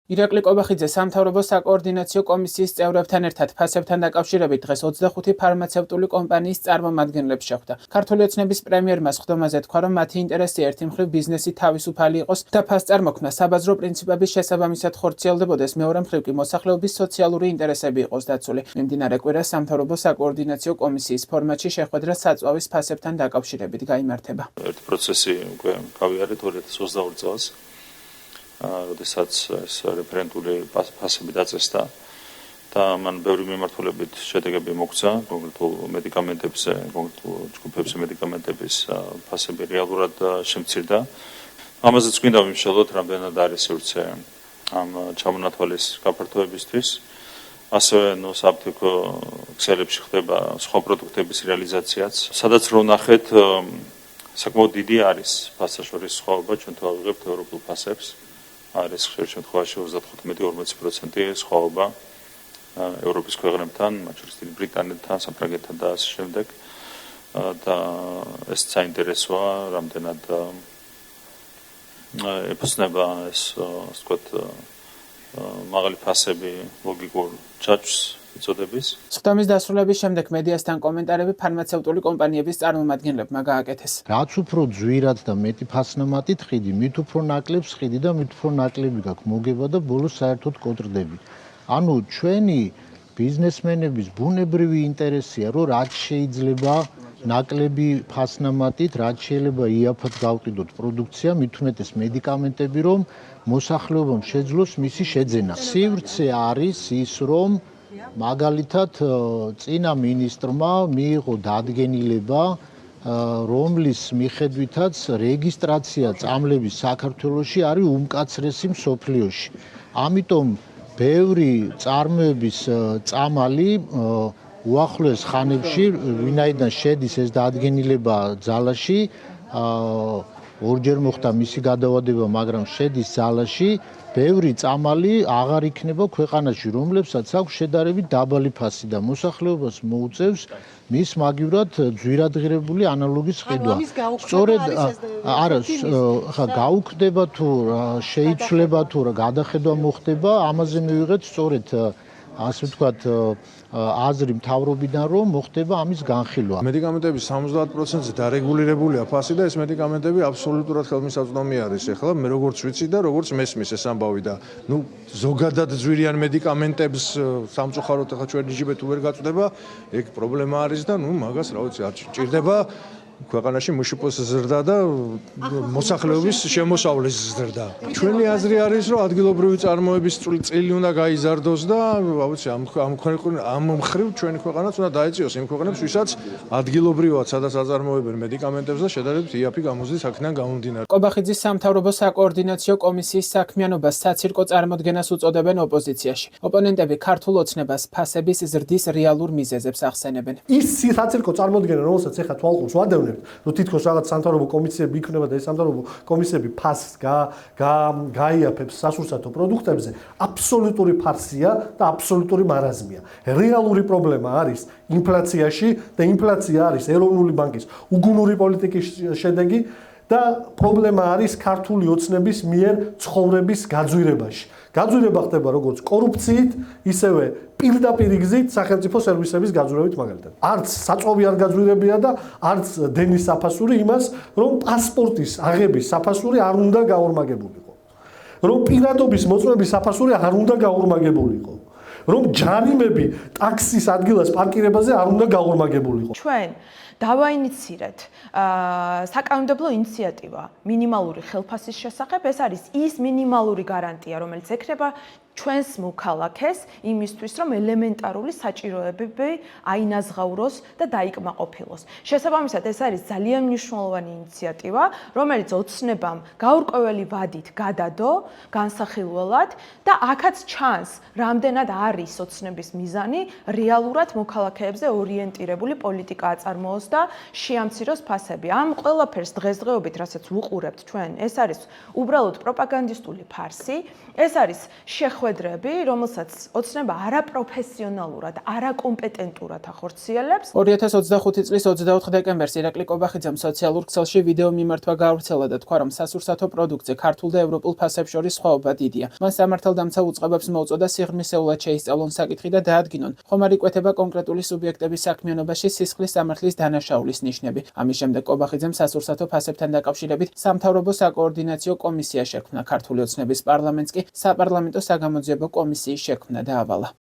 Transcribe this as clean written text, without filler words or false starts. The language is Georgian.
ირაკლი კობახიძე სამთავრობო საკოორდინაციო კომისიის წევრებთან ერთად ფასებთან დაკავშირებით დღეს 25 ფარმაცევტული კომპანიის წარმომადგენლებს შეხვდა. ქართული ოცნების პრემიერმა სხდომაზე თქვა, რომ მათი ინტერესი ერთი მხრივ ბიზნესი თავისუფალი იყოს და ფასწარმოქმნა საბაზრო პრინციპების შესაბამისად ხორციელდებოდეს, მეორე მხრივ კი მოსახლეობის სოციალური ინტერესები იყოს დაცული. მიმდინარე კვირას სამთავრობო საკოორდინაციო კომისიის ფორმატში შეხვედრა საწვავის ფასებთან დაკავშირებით გაიმართება. ერთი პროცესი უკვე გავიარეთ 2022 წელს. როდესაც ეს რეფერენტული ფასები დაწესდა და მან ბევრი მიმართულებით შედეგები მოგცა, კონკრეტულ მედიკამენტებზე, კონკრეტულ ჯგუფებზე მედიკამენტების ფასები რეალურად შემცირდა. ამაზეც გვინდა ვიმსჯელოთ, რამდენად არის სივრცე ამ ჩამონათვალის გაფართოებისთვის. ასევე საფთქო ქსელებში ხდება სხვა პროდუქტების რეალიზაციაც. სადაც რო ნახეთ, საკმაოდ დიდი არის ფასაშორის სხვაობა, ჩვენ თუ ავიღებთ ევროპულ ფასებს. არის ხშირ შემთხვევაში 35-40% სხვაობა ევროპის ქვეყნებთან, მათ შორის დიდი ბრიტანეთთან, საფრანგეთთან და ასე შემდეგ. და ეს საინტერესოა, რამდენად ეფუძნება ეს, ასე ვთქვათ, მაღალი ფასები ლოგიკურ ჯაჭვს იწოდების. სხდომის დასრულების შემდეგ მედიასთან კომენტარები ფარმაცევტული კომპანიების წარმომადგენლებმა გააკეთეს. რაც უფრო ძვირად და მეტი ფასნამატით ხიდი, მით უფრო ნაკლებს ხიდი და მით უფრო ნაკლები გაქვს მოგება და ბოლოს საერთოდ კოტრდები. ანუ ჩვენი ბიზნესმენების ბუნებრივი ინტერესია, რომ რაც შეიძლება ნაკლები ფასნამატით, რაც შეიძლება იაფად გავყიდოთ პროდუქცია, მით უმეტეს მედიკამენტები, რომ მოსახლეობამ შეძლოს მისი შეძენა. სივრცე არის ის, რომ მაგალითად წინა მინისტრმა მიიღო დადგენილება, რომლის მიხედვითაც რეგისტრაცია წამლების საქართველოში არის უმკაცრესი მსოფლიოში. ამიტომ ბევრი წარმოების წამალი უახლოეს ხანებში, ვინაიდან შედის ეს დადგენილება ძალაში, ორჯერ მოხდა მისი გადავადება, მაგრამ შედის ძალაში, ბევრი წამალი აღარ იქნება ქვეყანაში, რომლებსაც აქვს შედარებით დაბალი ფასი და მოსახლეობას მოუწევს მის მაგივრად ძვირადღირებული ანალოგის ყიდვა. სწორედ არა, ხა გაუქმდება თუ შეიცვლება თუ გადახედვა მოხდება, ამაზე მივიღეთ სწორედ ასე ვთქვათ აზრი მთავრობიდან, რომ მოხდება ამის განხილვა. მედიკამენტების 70%-ზე დარეგულირებულია ფასი და ეს მედიკამენტები აბსოლუტურად ხელმისაწვდომი არის. ეხლა მე როგორც ვიცი და როგორც მესმის ეს ამბავი და ზოგადად ძვირიან მედიკამენტებს სამწუხაროდ ეხლა ჩვენ ჯიბე თუ ვერ გაწდება, ეგ პრობლემა არის და მაგას რა ვიცი, არ ჭირდება ქვეყანაში მუშიპოს ზრდა და მოსახლეობის შემოსავლის ზრდა. ჩვენი აზრი არის, რომ ადგილობრივი წარმოების წილი უნდა გაიზარდოს და ამ მხრივ ჩვენი ქვეყანაც უნდა დაეწიოს იმ ქვეყნებს, ვისაც ადგილობრივად სადაც აწარმოებენ მედიკამენტებს და შედარებით იაფი გამოზდის აქედან გამომდინარე. კობახიძის სამთავრობო საკოორდინაციო კომისიის საქმიანობას საცირკო წარმოდგენას უწოდებენ ოპოზიციაში. ოპონენტები ქართულ ოცნებას ფასების ზრდის რეალურ მიზეზებს ახსენებენ. ის საცირკო წარმოდგენა, რომელსაც ეხლა თვალყურს ვადევნებთ, რომ თითქოს რაღაც სამთავრობო კომისიები იქნება და ეს სამთავრობო კომისიები ფასს გაიაფებს სასურსათო პროდუქტებზე, აბსოლუტური ფარსია და აბსოლუტური მარაზმია. რეალური პრობლემა არის ინფლაციაში და ინფლაცია არის ეროვნული ბანკის უგუნური პოლიტიკის შედეგი და პრობლემა არის ქართული ოცნების მიერ ცხოვრების გაძვირებაში. გაძვირება ხდება როგორც კორუფციით, ისევე პირდაპირ გზით სახელმწიფო სერვისების გაძვირებით მაგალითად. არც საწვავი არ გაძვირებია და არც დენის საფასური იმას, რომ პასპორტის აღების საფასური არ უნდა გაორმაგებულიყო. რომ პირადობის მოწმობის საფასური არ უნდა გაორმაგებულიყო. რომ ჯარიმები ტაქსის ადგილას პარკირებაზე არ უნდა გაორმაგებულიყო. ჩვენ დავაინიცირეთ საკანონმდებლო ინიციატივა მინიმალური ხელფასის შესახებ. ეს არის ის მინიმალური გარანტია, რომელიც ექნება ჩვენს მოქალაქეს იმისთვის, რომ ელემენტარული საჭიროებები აინაზღაუროს და დაიკმაყოფილოს. შესაბამისად, ეს არის ძალიან მნიშვნელოვანი ინიციატივა, რომელიც ოცნებამ გაურკვეველი ვადით გადადო განსახილველად და აქაც ჩანს, რამდენად არის ოცნების მიზანი რეალურად მოქალაქეებზე ორიენტირებული პოლიტიკა აწარმოოს და შეამციროს ფასები. ამ ყველაფერს დღესდღეობით, რასაც ვუყურებთ ჩვენ, ეს არის უბრალოდ პროპაგანდისტული ფარსი, ეს არის შეხვედრები, რომელსაც ოცნება არაპროფესიონალურად, არაკომპეტენტურად ახორციელებს. 2025 წლის 24 დეკემბერს ირაკლი კობახიძემ სოციალურ ქსელში ვიდეო მიმართვა გაავრცელა და თქვა, რომ სასურსათო პროდუქტზე ქართულ და ევროპულ ფასებს შორის სხვაობა დიდია. მან სამართალდამცა უწყებებს მოუწოდა სიღრმისეულად შეისწავლონ საკითხი და დაადგინონ, ხომ არ იკვეთება კონკრეტული სუბიექტების საქმიანობაში სისხლის სამართლის დანაშაულის ნიშნები. ამის შემდეგ კობახიძემ სასურსათო ფასებთან დაკავშირებით სამთავრობო საკოორდინაციო კომისია შექმნა. ქართული ოცნების პარლამენტს კი საპარლამენტო საგამოძიებო კომისიის შექმნა დაავალა.